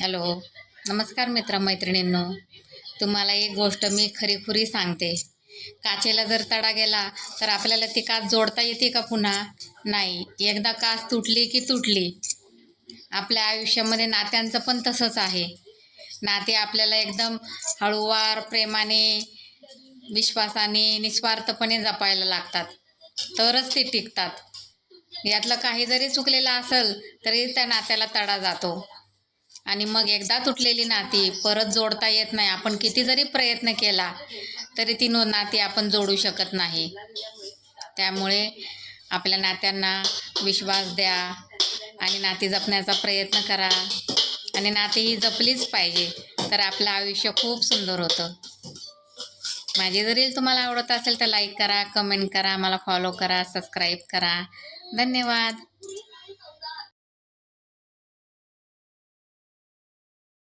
Hello, नमस्कार मित्रमैत्रिणींनो. तुम्हाला एक गोष्ट मी खरीखुरी सांगते. काचेला जर तडा गेला तर आपल्याला ती काच जोडता येते का पुन्हा? नाही. एकदा काच तुटली की तुटली. आपल्या आयुष्यामध्ये नात्यांचं पण तसंच आहे. नाते आपल्याला एकदम हळूवार, प्रेमाने, विश्वासाने, निस्वार्थपणे जपायला लागतात, तरच ते टिकतात. यातलं काही जरी चुकलेलं असेल तरी त्या नात्याला तडा जातो. आणि मग एकदा तुटलेली नाती परत जोडता येत नाही. आपण किती जरी प्रयत्न केला तरी ती नाती आपण जोडू शकत नाही. त्यामुळे आपल्या नात्यांना विश्वास द्या आणि नाती जपण्याचा प्रयत्न करा. आणि नाती ही जपलीच पाहिजे, तर आपलं आयुष्य खूप सुंदर होतं. माझी जर रील तुम्हाला आवडत असेल तर लाईक करा, कमेंट करा, मला फॉलो करा, सबस्क्राईब करा. धन्यवाद.